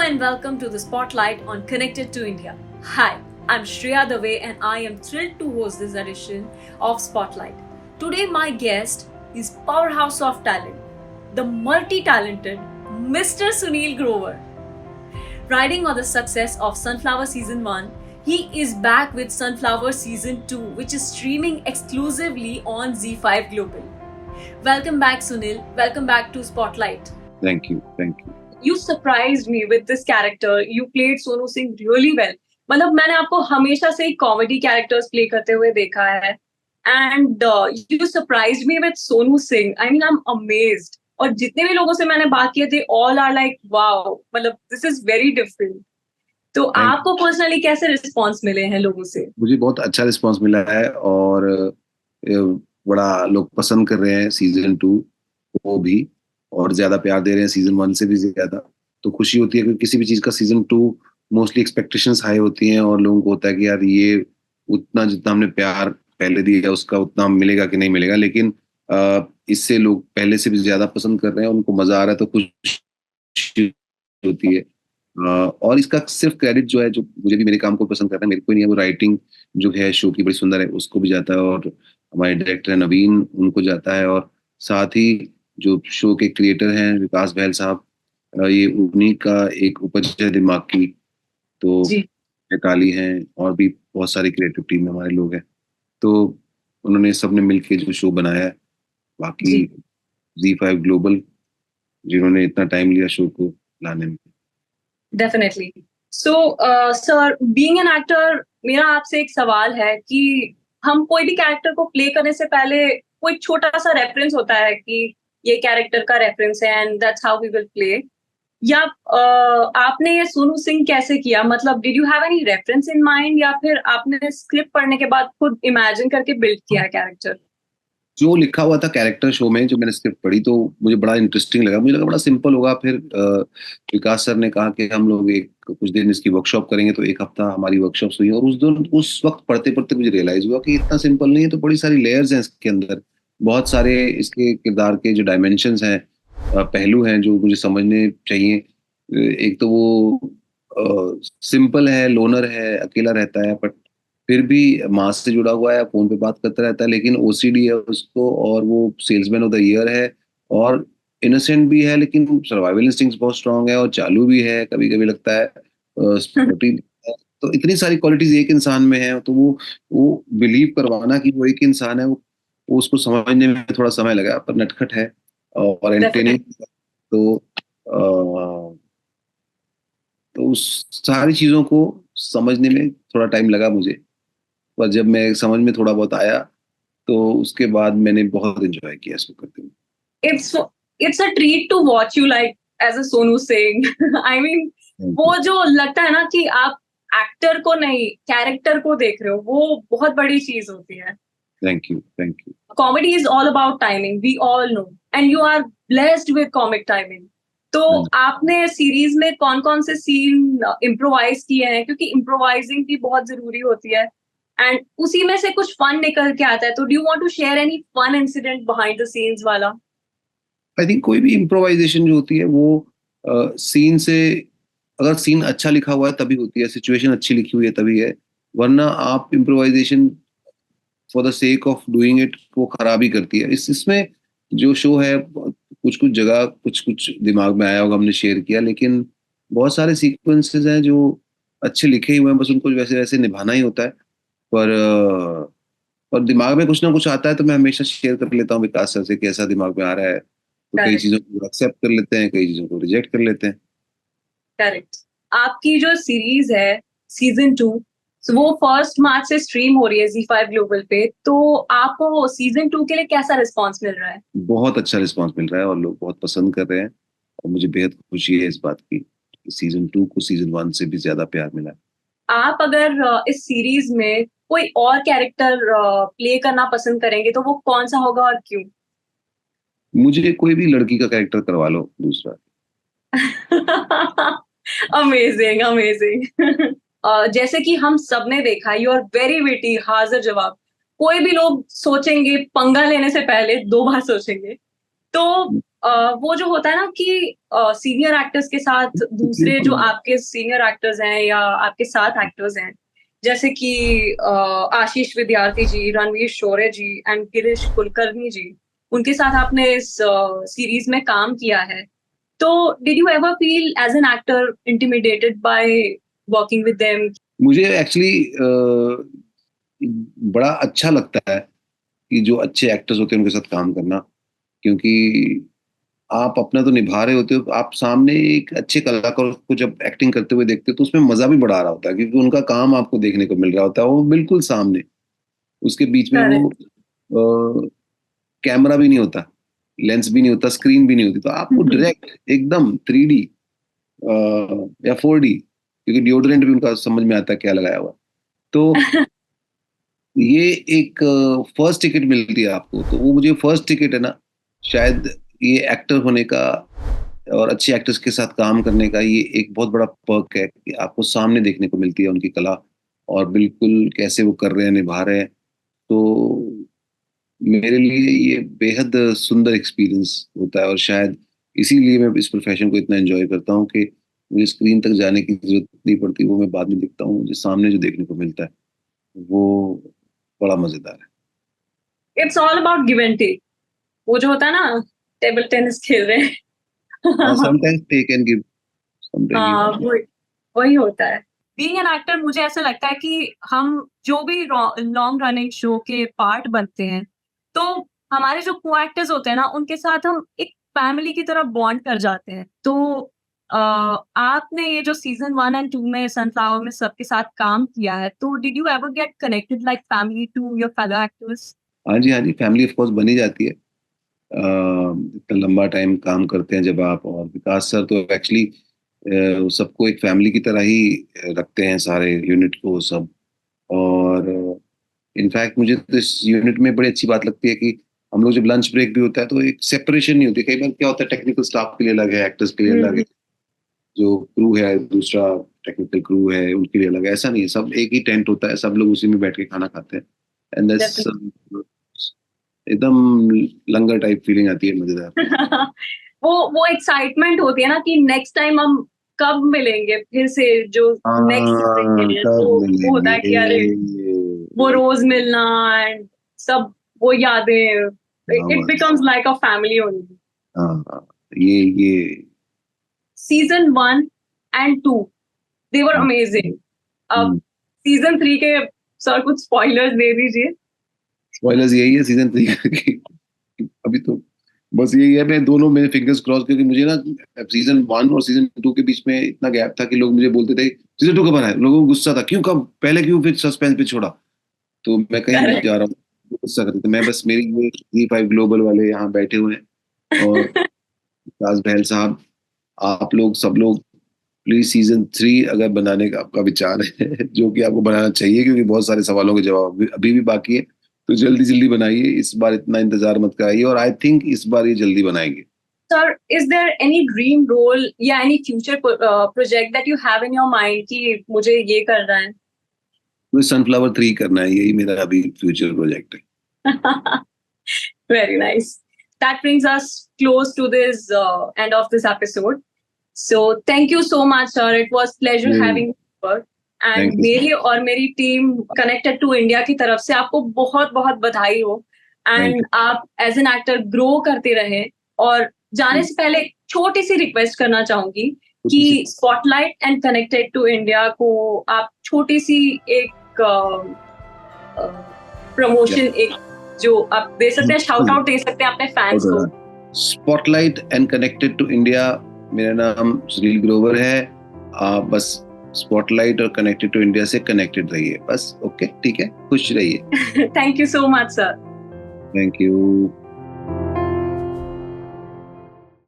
and welcome to the Spotlight on Connected to India. Hi, I'm Shreya Dave and I am thrilled to host this edition of Spotlight. Today my guest is powerhouse of talent, the multi-talented Mr. Sunil Grover. Riding on the success of Sunflower Season 1, he is back with Sunflower Season 2, which is streaming exclusively on ZEE5 Global. Welcome back Sunil, welcome back to Spotlight. Thank you. You surprised me with this character. You played Sonu Singh really well. मतलब मैंने आपको हमेशा से ही comedy characters play करते हुए देखा है and you surprised me with Sonu Singh. I mean I am amazed. और जितने भी लोगों से मैंने बात की they all are like wow, मतलब दिस इज वेरी डिफरेंट. तो आपको पर्सनली कैसे रिस्पांस मिले हैं लोगों से? मुझे बहुत अच्छा रिस्पांस मिला है और बड़ा लोग पसंद कर रहे हैं सीजन 2 वो भी, और ज्यादा प्यार दे रहे हैं सीजन 1 से भी ज्यादा. तो खुशी होती है कि किसी भी चीज का सीजन 2 मोस्टली एक्सपेक्टेशंस हाई होती हैं और लोगों को होता है कि यार ये उतना जितना हमने प्यार पहले दिया उसका उतना मिलेगा कि नहीं मिलेगा, लेकिन इससे लोग पहले से भी ज्यादा पसंद कर रहे हैं, उनको मजा आ रहा है, तो खुशी होती है. और इसका सिर्फ क्रेडिट जो है, जो मुझे भी मेरे काम को पसंद करता है, मेरे को नहीं है, वो राइटिंग जो है शो की बड़ी सुंदर है, उसको भी जाता है, और हमारे डायरेक्टर है नवीन, उनको जाता है, और साथ ही जो शो के क्रिएटर हैं विकास बहल साहब, ये उन्हीं का एक उपज है दिमाग की. तो काली हैं और भी बहुत सारे क्रिएटिव टीम में हमारे लोग हैं, तो उन्होंने सबने मिलके जो शो बनाया है. बाकी ZEE5 ग्लोबल जिन्होंने इतना टाइम लिया शो को लाने में. Definitely. So sir, being an actor, मेरा आपसे एक सवाल है कि हम कोई भी कैरेक्टर को प्ले करने से पहले कोई छोटा सा रेफरेंस होता है कि ये कैरेक्टर का रेफरेंस है and that's how we will play. या आपने ये सोनू सिंह कैसे किया? मतलब did you have any reference in mind या फिर आपने स्क्रिप्ट पढ़ने के बाद खुद इमेजिन करके बिल्ड किया कैरेक्टर? जो लिखा हुआ था कैरेक्टर शो में, जो मैंने स्क्रिप्ट पढ़ी, तो मुझे बड़ा इंटरेस्टिंग लगा. मुझे लगा बड़ा सिंपल होगा. फिर विकास सर ने कहा कि हम लोग कुछ दिन इसकी वर्कशॉप करेंगे, तो एक हफ्ता हमारी वर्कशॉप हुई, और उस वक्त पढ़ते पढ़ते मुझे रियलाइज हुआ कि इतना सिंपल नहीं है, तो बड़ी सारी लेयर्स हैं इसके अंदर, बहुत सारे इसके किरदार के जो डायमेंशंस हैं, पहलू हैं जो मुझे समझने चाहिए. एक तो वो सिंपल है, लोनर है, अकेला रहता है, बट फिर भी माँ से जुड़ा हुआ है, फोन पे बात करता रहता है, लेकिन ओसीडी है उसको, और वो सेल्समैन ऑफ द ईयर है, और इनोसेंट भी है, लेकिन सर्वाइवल इंस्टिंक्ट्स बहुत स्ट्रांग है, और चालू भी है, कभी कभी लगता है स्पोर्टी. तो इतनी सारी क्वालिटीज एक इंसान में है, तो वो बिलीव करवाना कि वो एक इंसान है, वो उसको समझने में थोड़ा समय लगा, पर नटखट है और एंटरटेनिंग. तो उस सारी चीजों को समझने में थोड़ा टाइम लगा मुझे, पर जब मैं समझ में थोड़ा बहुत आया, तो उसके बाद मैंने बहुत एंजॉय किया इसको करते हुए. It's a treat to watch you like as a Sonu Singh. I mean, वो जो लगता है ना कि आप एक्टर को नहीं कैरेक्टर को देख रहे हो, वो बहुत बड़ी चीज होती है. Thank you. Comedy is all about timing, we all know, and you are blessed with comic timing. तो आपने सीरीज में कौन कौन से सीन इम्प्रोवाइज किए हैं? क्योंकि इम्प्रोवाइजिंग भी बहुत जरूरी होती है, एंड उसी में से कुछ फन निकल के आता है. तो do you want to share any fun incident behind the scenes वाला? आई थिंक कोई भी इम्प्रोवाइजेशन जो होती है वो सीन से, अगर सीन अच्छा लिखा हुआ है तभी होती है, सिचुएशन अच्छी लिखी हुई है तभी है, वरना आप improvisation for the sake of doing it वो खराब ही करती है. इसमें जो शो है, कुछ जगह कुछ दिमाग में आया होगा, हमने शेयर किया, लेकिन बहुत सारे सीक्वेंसेस हैं जो अच्छे लिखे हुए हैं, बस उनको वैसे वैसे निभाना ही होता है. पर दिमाग में कुछ ना कुछ आता है, तो मैं हमेशा शेयर कर लेता हूँ विकास सर से कि ऐसा दिमाग में आ रहा है, तो कई चीजों को एक्सेप्ट कर लेते हैं, कई चीजों को रिजेक्ट कर लेते हैं. करेक्ट. आपकी जो सीरीज है सीजन 2, वो 1 मार्च से स्ट्रीम हो रही है ZEE5 ग्लोबल पे, तो आपको सीजन 2 के लिए कैसा रिस्पांस मिल रहा है? बहुत अच्छा रिस्पांस मिल रहा है और लोग बहुत पसंद कर रहे हैं, और मुझे बेहद खुशी है इस बात की कि सीजन 2 को सीजन 1 से भी ज्यादा प्यार मिला है. आप अगर इस सीरीज में कोई और कैरेक्टर प्ले करना पसंद करेंगे तो वो कौन सा होगा और क्यों? मुझे कोई भी लड़की का कैरेक्टर करवा लो दूसरा. अमेजिंग. जैसे कि हम सबने देखा, यू आर वेरी विटी, हाजिर जवाब. कोई भी लोग सोचेंगे पंगा लेने से पहले 2 बार सोचेंगे. तो वो जो होता है ना कि सीनियर एक्टर्स के साथ दूसरे जो आपके सीनियर एक्टर्स हैं या आपके साथ एक्टर्स हैं, जैसे कि आशीष विद्यार्थी जी, रणवीर शोरे जी एंड गिरीश कुलकर्णी जी, उनके साथ आपने इस सीरीज में काम किया है। तो did you ever feel as an actor intimidated by working with them? मुझे एक्चुअली बड़ा अच्छा लगता है कि जो अच्छे एक्टर्स होते हैं उनके साथ काम करना, क्योंकि आप अपना तो निभा रहे होते हो, आप सामने एक अच्छे कलाकार को जब एक्टिंग करते हुए देखते हो तो उसमें मजा भी बढ़ा रहा होता है, क्योंकि उनका काम आपको देखने को मिल रहा होता है, वो बिल्कुल सामने, उसके बीच में वो करेक्ट। कैमरा भी नहीं होता, लेंस भी नहीं होता, स्क्रीन भी नहीं होती, तो आपको डायरेक्ट एकदम 3D या 4D, क्योंकि डिओड्रेंट भी उनका समझ में आता है क्या लगाया हुआ। तो ये एक फर्स्ट टिकट मिलती है आपको, तो वो मुझे फर्स्ट टिकट है ना, शायद ये एक्टर होने का और अच्छे एक्टर्स के साथ काम करने का ये एक बहुत बड़ा पर्क है कि आपको सामने देखने को मिलती है उनकी कला, और बिल्कुल कैसे वो कर रहे हैं, निभा रहे हैं। तो मेरे लिए ये बेहद सुंदर एक्सपीरियंस होता है, और शायद इसीलिए मैं इस प्रोफेशन को इतना एंजॉय करता हूँ कि मुझे स्क्रीन तक जाने की जरूरत नहीं पड़ती, वो मैं बाद में दिखता हूँ, मुझे सामने जो देखने को मिलता है वो बड़ा मजेदार है। It's all about give and take. वो जो होता है ना, टेबल टेनिस खेल रहे हैं। हाँ, sometimes take and give, sometime give हाँ, एंड वही वही होता है। बीइंग एन एक्टर मुझे ऐसा लगता है कि हम जो भी लॉन्ग रनिंग शो के पार्ट बनते हैं, तो हमारे जो को एक्टर्स होते हैं ना, उनके साथ हम एक फैमिली की तरह बॉन्ड कर जाते हैं। तो आपने ये जो सीज़न 1 एंड 2 में सनफ्लावर में सबके साथ काम किया है, तो did you ever get connected like family to your fellow actors? हाँ जी, फैमिली ऑफ कोर्स बनी जाती है। इतना लंबा टाइम काम करते हैं जब आप, और विकास सर तो एक्चुअली सबको एक फैमिली की तरह ही रखते हैं, सारे यूनिट को सब। और इनफैक्ट मुझे तो इस यूनिट में बड़ी अच्छी बात लगती है कि हम लोग जब लंच ब्रेक भी होता है तो एक सेपरेशन नहीं होती। कई बार क्या होता है, टेक्निकल स्टाफ के लिए अलग है, एक्टर्स के लिए अलग है, हुँ, जो क्रू है दूसरा टेक्निकल क्रू है उनके लिए अलग है, ऐसा नहीं है, सब एक ही टेंट होता है, सब लोग उसी में बैठ के खाना खाते हैं, एंड दैट्स डेफिनिटली। एकदम लंगर टाइप फीलिंग आती है, मजेदार। वो एक्साइटमेंट होती है ना कि नेक्स्ट टाइम हम कब मिलेंगे फिर से, जो नेक्स्ट सीज़न के हाँ, लिए, कब तो वो होता मिलेंगे। है कि अरे वो रोज़ मिलना एंड सब वो यादें, हाँ, इट बस। Becomes like a family only. हाँ, हाँ, ये season 1 and 2 they were hmm, amazing. अब हम्म। सीज़न 3 के सर कुछ स्पॉयलर्स दे दीजिए। स्पॉयलर्स यही है सीजन 3 की, अभी तो बस यही है, मैं दोनों मेरे फिंगर्स क्रॉस, क्योंकि मुझे ना सीजन 1 और सीजन 2 के बीच में इतना गैप था कि लोग मुझे बोलते थे सीजन 2 कब आ रहा है, लोगों को गुस्सा था, क्यों, कब, पहले क्यों फिर सस्पेंस पे छोड़ा। तो मैं कहीं नहीं करेक्ट। जा रहा हूँ, वो गुस्सा करते थे, मैं बस, मेरी ये Z5 ग्लोबल वाले यहाँ बैठे हुए हैं, और विकास बहल साहब, आप लोग सब लोग प्लीज सीजन 3 अगर बनाने का आपका विचार है जो कि आपको बनाना चाहिए, क्योंकि बहुत सारे सवालों के जवाब अभी भी बाकी है, तो जल्दी जल्दी बनाइए, इस बार इतना इंतजार मत कराइए, और आई थिंक इस बार ये जल्दी बनाएंगे। Sir, is there any dream role या any future project that you have in your mind कि मुझे ये करना है? मुझे सनफ्लावर 3 करना है, यही मेरा अभी फ्यूचर प्रोजेक्ट है। Very nice. That brings us close to this end of this episode. So thank you so much, sir. It was pleasure having you here. Thank and you sir. मेरी और मेरी team connected to India की तरफ से आपको बहुत बहुत बधाई हो। थैंक एंड आप एज एन एक्टर ग्रो करते रहे। और जाने यू। से पहले एक छोटी सी रिक्वेस्ट करना चाहूंगी कि spotlight and connected to India को आप छोटी सी एक प्रमोशन, एक जो आप दे सकते हैं, शाउट आउट दे सकते हैं अपने फैंस को। Spotlight and connected to India, मेरा नाम सुनील ग्रोवर है, आप बस स्पॉटलाइट और कनेक्टेड टू इंडिया से कनेक्टेड रहिए बस, ओके, ठीक है, खुश रहिए। Thank you so much, sir. Thank you.